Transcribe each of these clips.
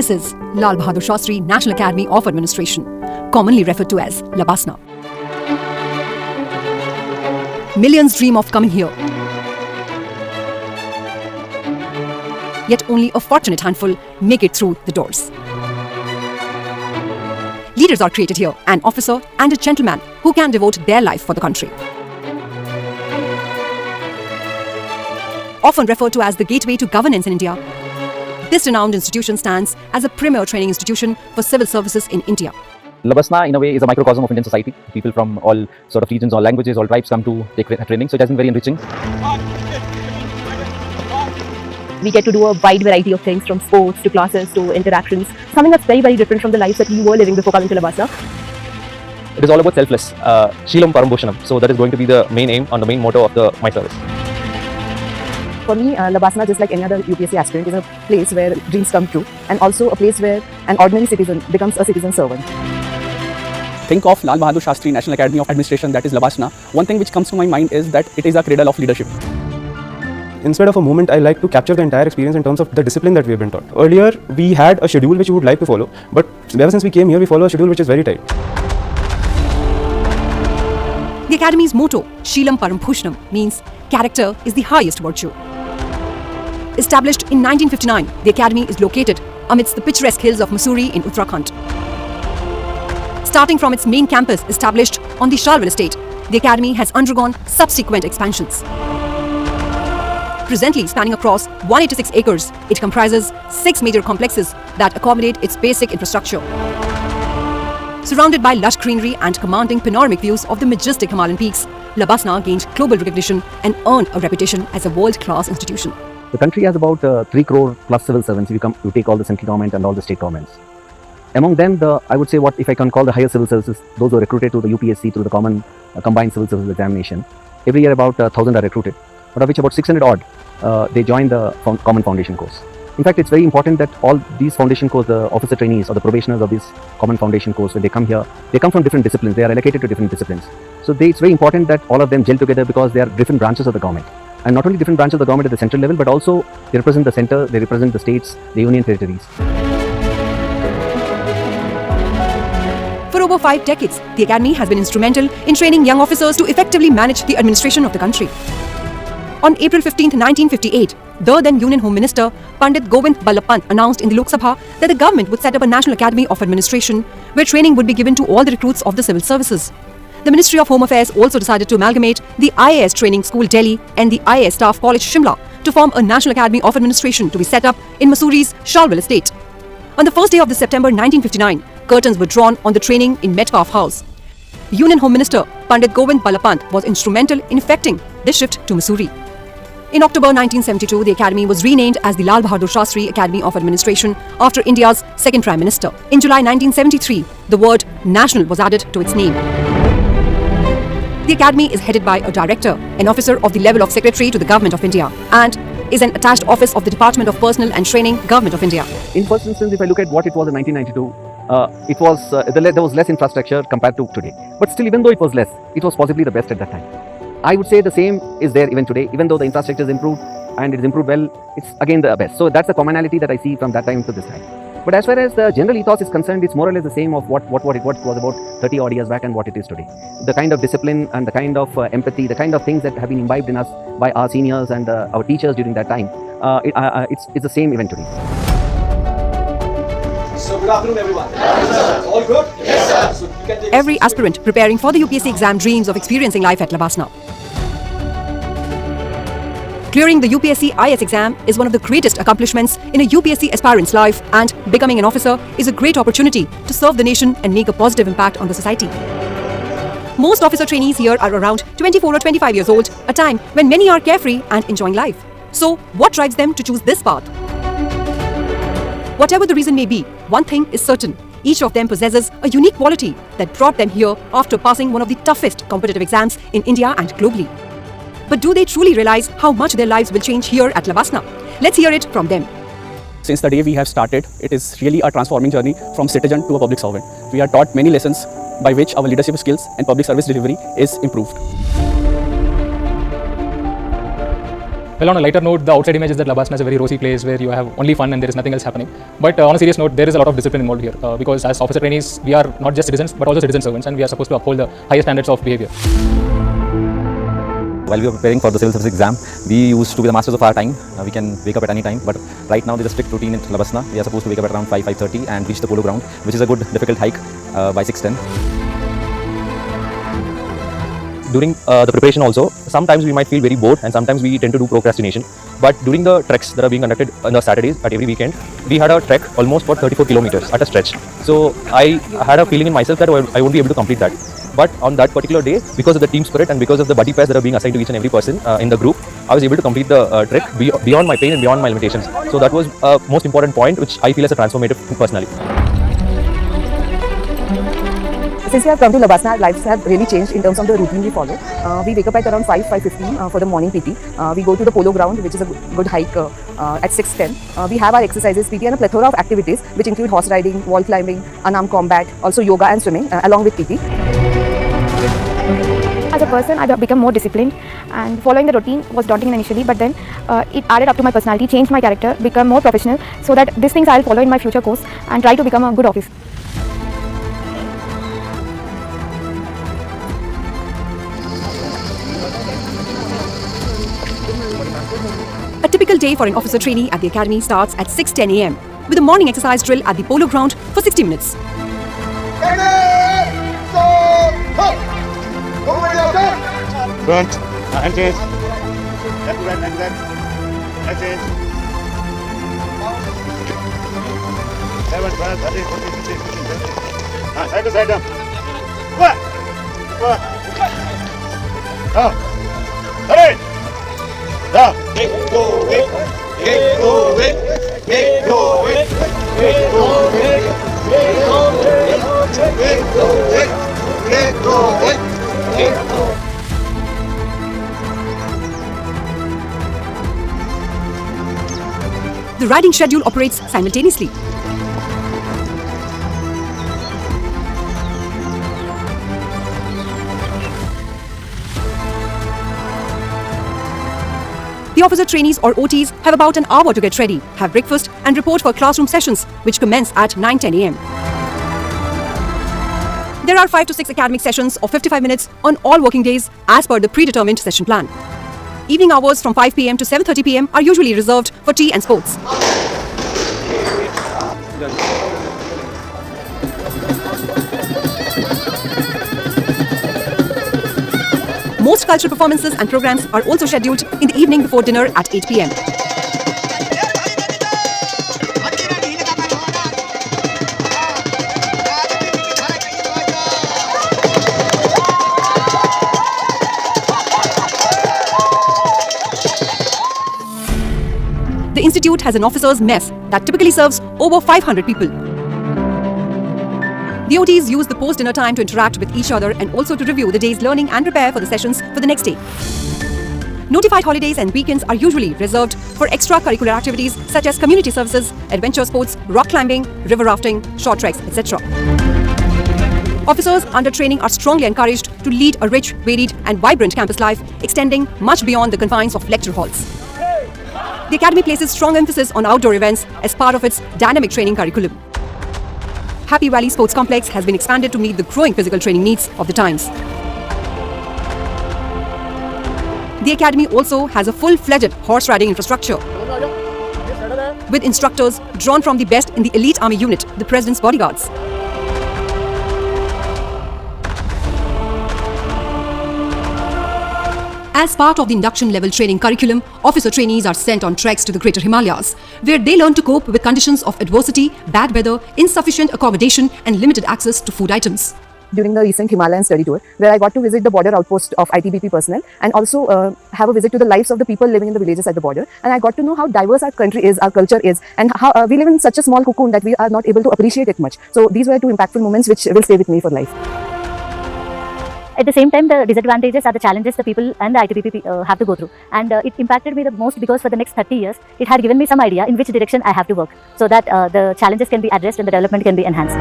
This is Lal Bahadur Shastri National Academy of Administration, commonly referred to as Lbsnaa. Millions dream of coming here. Yet only a fortunate handful make it through the doors. Leaders are created here, an officer and a gentleman who can devote their life for the country. Often referred to as the gateway to governance in India, this renowned institution stands as a premier training institution for civil services in India. Lbsnaa, in a way, is a microcosm of Indian society. People from all sort of regions, all languages, all tribes come to take training, so it has been very enriching. We get to do a wide variety of things, from sports to classes to interactions, something that's very, very different from the lives that we were living before coming to Lbsnaa. It is all about selfless, Sheelam Parambhushanam. So that is going to be the main aim and the main motto of my service. For me, Lbsnaa, just like any other UPSC aspirant, is a place where dreams come true, and also a place where an ordinary citizen becomes a citizen servant. Think of Lal Bahadur Shastri National Academy of Administration, that is Lbsnaa. One thing which comes to my mind is that it is a cradle of leadership. Instead of a moment, I like to capture the entire experience in terms of the discipline that we have been taught. Earlier, we had a schedule which we would like to follow, but ever since we came here, we follow a schedule which is very tight. The Academy's motto, Sheelam Parambhushanam, means character is the highest virtue. Established in 1959, the Academy is located amidst the picturesque hills of Mussoorie in Uttarakhand. Starting from its main campus established on the Shalwell estate, the Academy has undergone subsequent expansions. Presently spanning across 186 acres, it comprises 6 major complexes that accommodate its basic infrastructure. Surrounded by lush greenery and commanding panoramic views of the majestic Himalayan peaks, Lbsnaa gained global recognition and earned a reputation as a world-class institution. The country has about 3 crore plus civil servants if you take all the central government and all the state governments. Among them, I would say what if I can call the higher civil services, those who are recruited to the UPSC through the combined civil services examination. Every year about 1,000 are recruited, out of which about 600 odd they join the common foundation course. In fact, it's very important that all these foundation course, the officer trainees or the probationers of this common foundation course, when they come here, they come from different disciplines. They are allocated to different disciplines. So it's very important that all of them gel together because they are different branches of the government. And not only different branches of the government at the central level, but also they represent the center, they represent the states, the union territories. For over 5 decades, the Academy has been instrumental in training young officers to effectively manage the administration of the country. On April 15, 1958, the then Union Home Minister Pandit Govind Ballabh Pant announced in the Lok Sabha that the government would set up a National Academy of Administration where training would be given to all the recruits of the civil services. The Ministry of Home Affairs also decided to amalgamate the IAS Training School Delhi and the IAS Staff College Shimla to form a National Academy of Administration to be set up in Mussoorie's Shalwell estate. On the first day of September 1959, curtains were drawn on the training in Metcalfe House. Union Home Minister Pandit Govind Ballabh Pant was instrumental in effecting this shift to Mussoorie. In October 1972, the Academy was renamed as the Lal Bahadur Shastri Academy of Administration after India's second Prime Minister. In July 1973, the word National was added to its name. The Academy is headed by a director, an officer of the level of Secretary to the Government of India, and is an attached office of the Department of Personnel and Training, Government of India. In first instance, if I look at what it was in 1992, there was less infrastructure compared to today. But still, even though it was less, it was possibly the best at that time. I would say the same is there even today. Even though the infrastructure is improved and it is improved well, it's again the best. So that's the commonality that I see from that time to this time. But as far as the general ethos is concerned, it's more or less the same of what it was about 30 odd years back and what it is today. The kind of discipline and the kind of empathy, the kind of things that have been imbibed in us by our seniors and our teachers during that time, it's the same even today. So good afternoon everyone. Yes, all good? Yes, sir. So you can take Every aspirant preparing for the UPSC exam dreams of experiencing life at Lbsnaa. Clearing the UPSC IS exam is one of the greatest accomplishments in a UPSC aspirant's life, and becoming an officer is a great opportunity to serve the nation and make a positive impact on the society. Most officer trainees here are around 24 or 25 years old, a time when many are carefree and enjoying life. So, what drives them to choose this path? Whatever the reason may be, one thing is certain. Each of them possesses a unique quality that brought them here after passing one of the toughest competitive exams in India and globally. But do they truly realize how much their lives will change here at Lbsnaa? Let's hear it from them. Since the day we have started, it is really a transforming journey from citizen to a public servant. We are taught many lessons by which our leadership skills and public service delivery is improved. Well, on a lighter note, the outside image is that Lbsnaa is a very rosy place where you have only fun and there is nothing else happening. But on a serious note, there is a lot of discipline involved here because as officer trainees, we are not just citizens but also citizen servants, and we are supposed to uphold the highest standards of behavior. While we were preparing for the civil service exam, we used to be the masters of our time. We can wake up at any time, but right now there's a strict routine at Lbsnaa. We are supposed to wake up at around 5:30 and reach the polo ground, which is a good difficult hike by 6:10. During the preparation also, sometimes we might feel very bored and sometimes we tend to do procrastination. But during the treks that are being conducted on the Saturdays at every weekend, we had a trek almost for 34 kilometers at a stretch. So I had a feeling in myself that I won't be able to complete that. But on that particular day, because of the team spirit and because of the buddy pairs that are being assigned to each and every person in the group, I was able to complete the trek beyond my pain and beyond my limitations. So that was a most important point which I feel as a transformative personally. Since we have come to Lbsnaa, our lives have really changed in terms of the routine we follow. We wake up at around 5:15 for the morning PT. We go to the polo ground, which is a good hike at 6:10. We have our exercises, PT, and a plethora of activities which include horse riding, wall climbing, unarmed combat, also yoga and swimming along with PT. As a person, I became more disciplined, and following the routine was daunting initially, but then it added up to my personality, changed my character, become more professional, so that these things I'll follow in my future course and try to become a good officer. A typical day for an officer trainee at the academy starts at 6:10 a.m. with a morning exercise drill at the polo ground for 60 minutes. Front, hand change. Left to right, left. Right change. 7, 12, 13, 14, 15, 16, 17. Side to side down. One. Down. 30. Down. Make go way. Make go way. Make go way. Make go way. Make go way. Make go way. Make go way. Make go way. The riding schedule operates simultaneously. The officer trainees or OTs have about an hour to get ready, have breakfast and report for classroom sessions which commence at 9:10 a.m. There are 5 to 6 academic sessions of 55 minutes on all working days as per the predetermined session plan. Evening hours from 5 p.m. to 7:30 p.m. are usually reserved for tea and sports. Most cultural performances and programs are also scheduled in the evening before dinner at 8 p.m. The institute has an officers' mess that typically serves over 500 people. The OTs use the post-dinner time to interact with each other and also to review the day's learning and prepare for the sessions for the next day. Notified holidays and weekends are usually reserved for extracurricular activities such as community services, adventure sports, rock climbing, river rafting, short treks, etc. Officers under training are strongly encouraged to lead a rich, varied and vibrant campus life, extending much beyond the confines of lecture halls. The academy places strong emphasis on outdoor events as part of its dynamic training curriculum. Happy Valley Sports Complex has been expanded to meet the growing physical training needs of the times. The academy also has a full-fledged horse riding infrastructure with instructors drawn from the best in the elite army unit, the President's Bodyguards. As part of the induction level training curriculum, officer trainees are sent on treks to the Greater Himalayas, where they learn to cope with conditions of adversity, bad weather, insufficient accommodation and limited access to food items. During the recent Himalayan study tour, where I got to visit the border outpost of ITBP personnel and also have a visit to the lives of the people living in the villages at the border, and I got to know how diverse our country is, our culture is, and how we live in such a small cocoon that we are not able to appreciate it much. So these were two impactful moments which will stay with me for life. At the same time, the disadvantages are the challenges the people and the ITBP have to go through. And it impacted me the most because for the next 30 years, it had given me some idea in which direction I have to work so that the challenges can be addressed and the development can be enhanced.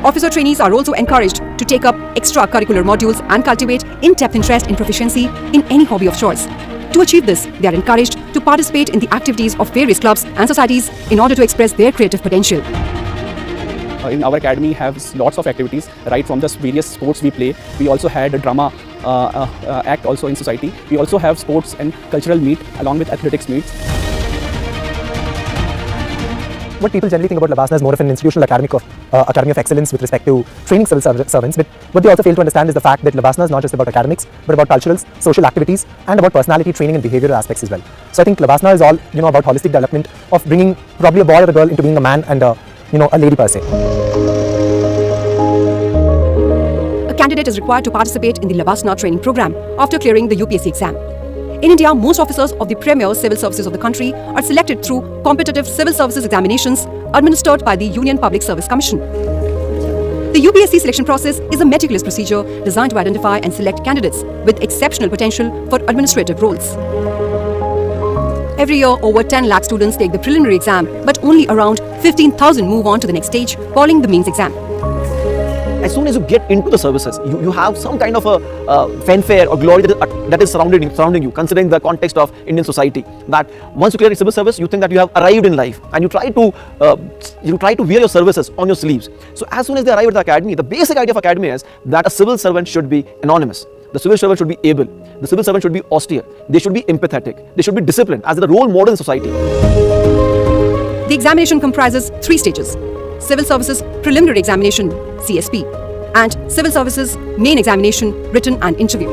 Officer trainees are also encouraged to take up extracurricular modules and cultivate in-depth interest in proficiency in any hobby of choice. To achieve this, they are encouraged to participate in the activities of various clubs and societies in order to express their creative potential. In our academy have lots of activities, right from the various sports we play. We also had a drama act also in society. We also have sports and cultural meet along with athletics meets. What people generally think about Lbsnaa is more of an institutional academy of excellence with respect to training civil servants, but what they also fail to understand is the fact that Lbsnaa is not just about academics, but about culturals, social activities, and about personality training and behavioral aspects as well. So I think Lbsnaa is all about holistic development of bringing probably a boy or a girl into being a man and a lady per se. A candidate is required to participate in the Lbsnaa training program after clearing the UPSC exam. In India, most officers of the premier civil services of the country are selected through competitive civil services examinations administered by the Union Public Service Commission. The UPSC selection process is a meticulous procedure designed to identify and select candidates with exceptional potential for administrative roles. Every year, over 10 lakh students take the preliminary exam, but only around 15,000 move on to the next stage, calling the mains exam. As soon as you get into the services, you have some kind of a fanfare or glory that is surrounding you, considering the context of Indian society. That once you clear a civil service, you think that you have arrived in life, and you try to wear your services on your sleeves. So as soon as they arrive at the academy, the basic idea of academy is that a civil servant should be anonymous. The civil servant should be able. The civil servant should be austere. They should be empathetic. They should be disciplined as the role model in society. The examination comprises 3 stages: Civil Services Preliminary Examination (CSP) and Civil Services Main Examination Written and Interview.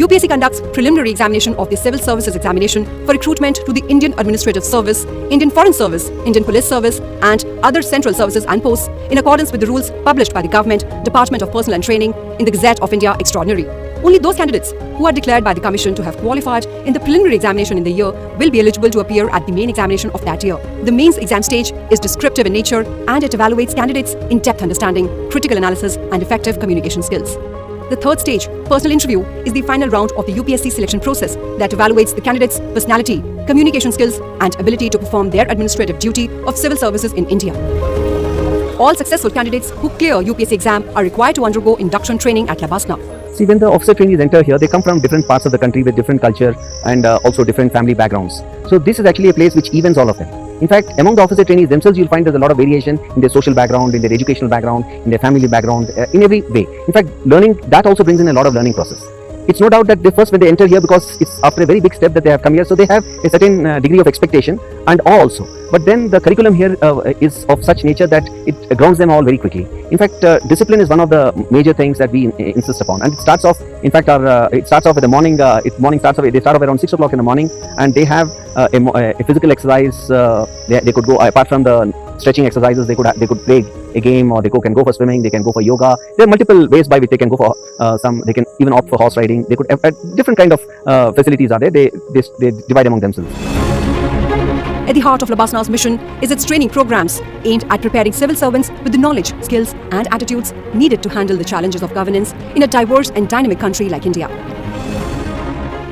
UPSC conducts preliminary examination of the Civil Services Examination for recruitment to the Indian Administrative Service, Indian Foreign Service, Indian Police Service and other central services and posts in accordance with the rules published by the Government Department of Personnel and Training in the Gazette of India Extraordinary. Only those candidates who are declared by the Commission to have qualified in the preliminary examination in the year will be eligible to appear at the main examination of that year. The mains exam stage is descriptive in nature and it evaluates candidates' in-depth understanding, critical analysis and effective communication skills. The third stage, personal interview, is the final round of the UPSC selection process that evaluates the candidate's personality, communication skills and ability to perform their administrative duty of civil services in India. All successful candidates who clear UPSC exam are required to undergo induction training at Lbsnaa. See, when the officer trainees enter here, they come from different parts of the country with different culture and also different family backgrounds. So this is actually a place which evens all of them. In fact, among the officer trainees themselves, you'll find there's a lot of variation in their social background, in their educational background, in their family background, in every way. In fact, learning, that also brings in a lot of learning process. It's no doubt that when they enter here, because it's after a very big step that they have come here, so they have a certain degree of expectation and awe also. But then the curriculum here is of such nature that it grounds them all very quickly. In fact, discipline is one of the major things that we insist upon, and it starts off. In fact, it starts off in the morning. Morning starts off. They start off around 6 o'clock in the morning, and they have a physical exercise. They could go apart from the stretching exercises. They could play a game, or they can go for swimming. They can go for yoga. There are multiple ways by which they can go for some. They can even opt for horse riding. They could different kind of facilities are there. They divide among themselves. At the heart of Lbsnaa's mission is its training programs aimed at preparing civil servants with the knowledge, skills and attitudes needed to handle the challenges of governance in a diverse and dynamic country like India.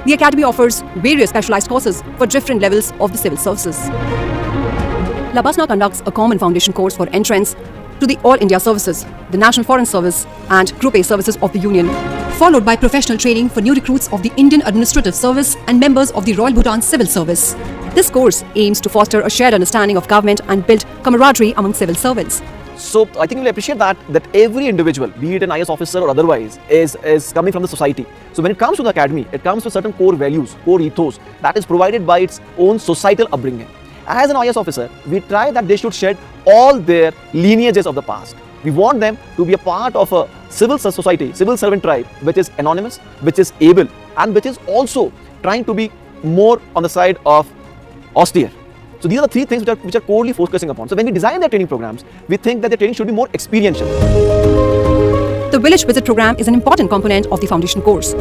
The Academy offers various specialized courses for different levels of the civil services. Lbsnaa conducts a common foundation course for entrance to the All India Services, the National Foreign Service and Group A Services of the Union, followed by professional training for new recruits of the Indian Administrative Service and members of the Royal Bhutan Civil Service. This course aims to foster a shared understanding of government and build camaraderie among civil servants. So I think you'll appreciate that every individual, be it an IS officer or otherwise, is coming from the society. So when it comes to the academy, it comes with certain core values, core ethos that is provided by its own societal upbringing. As an IS officer, we try that they should shed all their lineages of the past. We want them to be a part of a civil society, civil servant tribe, which is anonymous, which is able, and which is also trying to be more on the side of austere. So these are the 3 things which are corely focusing upon. So when we design their training programs, we think that the training should be more experiential. The village visit program is an important component of the foundation course.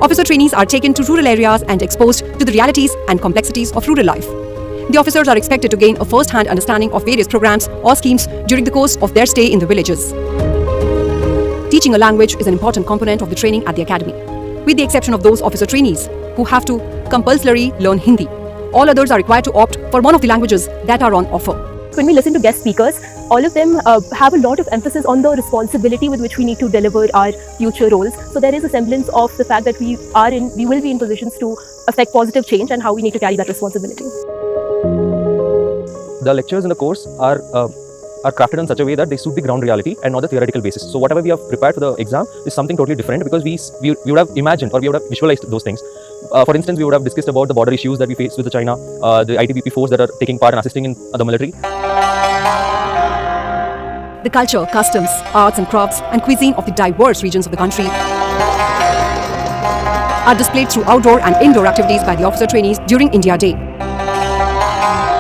Officer trainees are taken to rural areas and exposed to the realities and complexities of rural life. The officers are expected to gain a first-hand understanding of various programs or schemes during the course of their stay in the villages. Teaching a language is an important component of the training at the academy, with the exception of those officer trainees who have to compulsorily learn Hindi. All others are required to opt for one of the languages that are on offer. When we listen to guest speakers, all of them have a lot of emphasis on the responsibility with which we need to deliver our future roles. So there is a semblance of the fact that we will be in positions to affect positive change and how we need to carry that responsibility. The lectures in the course are crafted in such a way that they suit the ground reality and not the theoretical basis. So whatever we have prepared for the exam is something totally different, because we would have imagined, or we would have visualized those things. For instance, we would have discussed about the border issues that we face with China, the ITBP force that are taking part and assisting in the military. The culture, customs, arts and crafts and cuisine of the diverse regions of the country are displayed through outdoor and indoor activities by the officer trainees during India Day.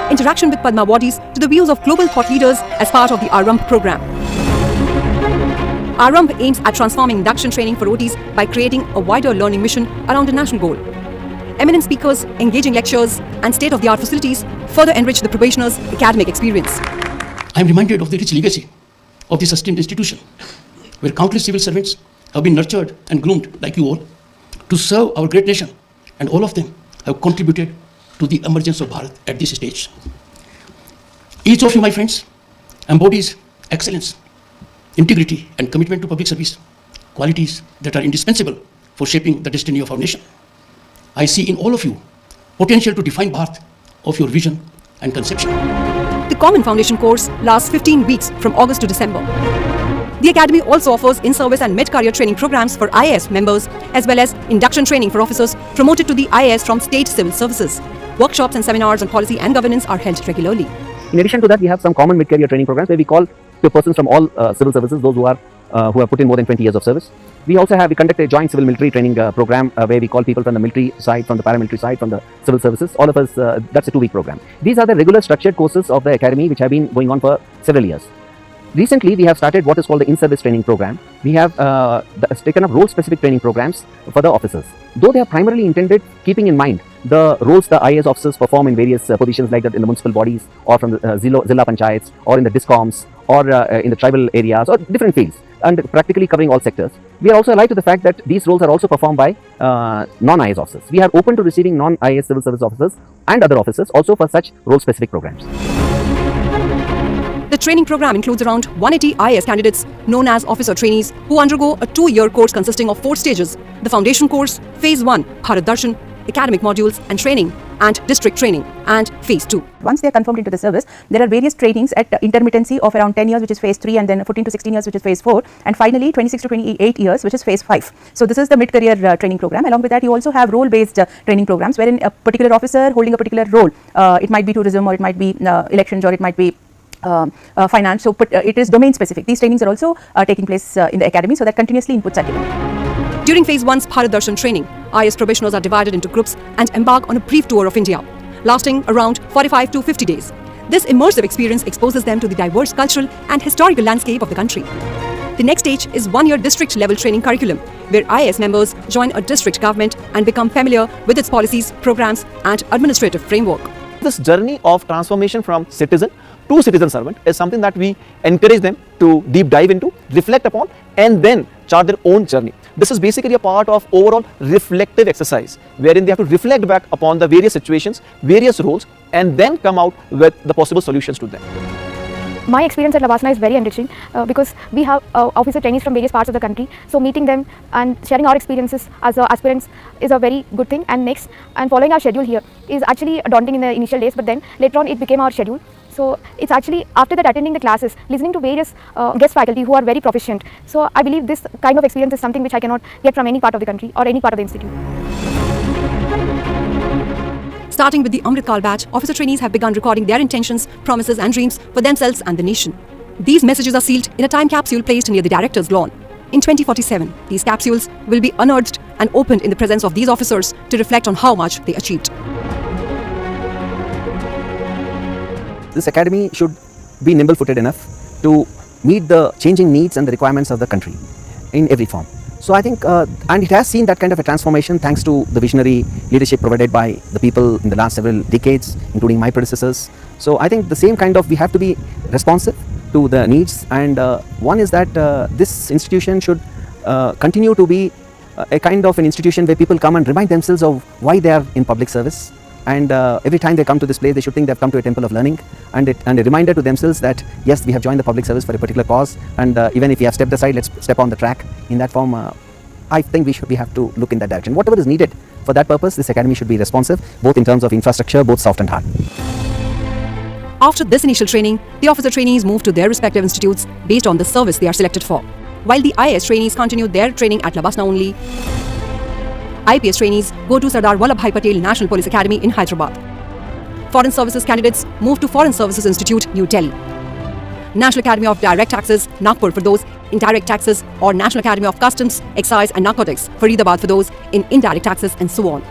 Interaction with Padmawadis to the views of global thought leaders as part of the Arambh program. Arambh aims at transforming induction training for OTs by creating a wider learning mission around a national goal. Eminent speakers, engaging lectures and state-of-the-art facilities further enrich the probationers' academic experience. I am reminded of the rich legacy of this esteemed institution, where countless civil servants have been nurtured and groomed like you all to serve our great nation, and all of them have contributed to the emergence of Bharat at this stage. Each of you, my friends, embodies excellence, integrity and commitment to public service, qualities that are indispensable for shaping the destiny of our nation. I see in all of you potential to define Bharat of your vision and conception. The Common Foundation course lasts 15 weeks from August to December. The Academy also offers in-service and mid-career training programs for IAS members, as well as induction training for officers promoted to the IAS from state civil services. Workshops and seminars on policy and governance are held regularly. In addition to that, we have some common mid-career training programs where we call to persons from all civil services, those who have put in more than 20 years of service. We conduct a joint civil military training program where we call people from the military side, from the paramilitary side, from the civil services. All of us, that's a 2-week program. These are the regular structured courses of the Academy which have been going on for several years. Recently, we have started what is called the in-service training program. We have taken up role-specific training programs for the officers. Though they are primarily intended keeping in mind the roles the IAS officers perform in various positions like that in the municipal bodies or from the Zilla Panchayats or in the DISCOMs or in the tribal areas or different fields, and practically covering all sectors. We are also alive to the fact that these roles are also performed by non-IAS officers. We are open to receiving non-IAS civil service officers and other officers also for such role-specific programs. The training program includes around 180 IAS candidates known as officer trainees who undergo a 2-year course consisting of 4 stages: the foundation course, phase 1, Bharat Darshan, academic modules and training, and district training, and phase 2. Once they are confirmed into the service, there are various trainings at intermittency of around 10 years, which is phase 3, and then 14 to 16 years, which is phase 4, and finally 26 to 28 years, which is phase 5. So this is the mid-career training program. Along with that, you also have role-based training programs wherein a particular officer holding a particular role, it might be tourism or it might be elections or it might be finance, so it is domain specific. These trainings are also taking place in the Academy, so that continuously inputs are given. During phase 1's Bharat Darshan training, IAS probationers are divided into groups and embark on a brief tour of India, lasting around 45 to 50 days. This immersive experience exposes them to the diverse cultural and historical landscape of the country. The next stage is 1-year district level training curriculum, where IAS members join a district government and become familiar with its policies, programs and administrative framework. This journey of transformation from citizen to citizen servant is something that we encourage them to deep dive into, reflect upon, and then chart their own journey. This is basically a part of overall reflective exercise, wherein they have to reflect back upon the various situations, various roles, and then come out with the possible solutions to them. My experience at Lbsnaa is very enriching because we have officer trainees from various parts of the country. So meeting them and sharing our experiences as aspirants is a very good thing. And next, and following our schedule here is actually daunting in the initial days, but then later on it became our schedule. So it's actually after that attending the classes, listening to various guest faculty who are very proficient. So I believe this kind of experience is something which I cannot get from any part of the country or any part of the institute. Starting with the Amrit Kal batch, officer trainees have begun recording their intentions, promises and dreams for themselves and the nation. These messages are sealed in a time capsule placed near the director's lawn. In 2047, these capsules will be unearthed and opened in the presence of these officers to reflect on how much they achieved. This academy should be nimble-footed enough to meet the changing needs and the requirements of the country in every form. So I think, and it has seen that kind of a transformation thanks to the visionary leadership provided by the people in the last several decades, including my predecessors. So I think the same kind of, we have to be responsive to the needs, and one is that this institution should continue to be a kind of an institution where people come and remind themselves of why they are in public service, And every time they come to this place, they should think they've come to a temple of learning, and a reminder to themselves that yes, we have joined the public service for a particular cause, and even if we have stepped aside, let's step on the track. In that form, I think we have to look in that direction. Whatever is needed for that purpose, this academy should be responsive, both in terms of infrastructure, both soft and hard. After this initial training, the officer trainees move to their respective institutes based on the service they are selected for. While the IAS trainees continue their training at Lbsnaa only, IPS trainees go to Sardar Vallabhbhai Patel National Police Academy in Hyderabad. Foreign Services candidates move to Foreign Services Institute, New Delhi. National Academy of Direct Taxes, Nagpur for those in direct taxes, or National Academy of Customs, Excise and Narcotics, Faridabad for those in indirect taxes, and so on.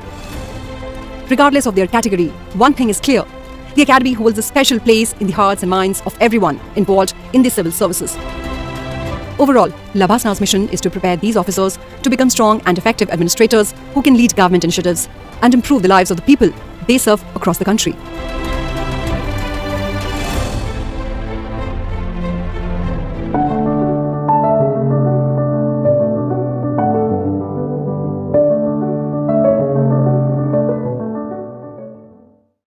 Regardless of their category, one thing is clear: the academy holds a special place in the hearts and minds of everyone involved in the civil services. Overall, Lbsnaa's mission is to prepare these officers to become strong and effective administrators who can lead government initiatives and improve the lives of the people they serve across the country.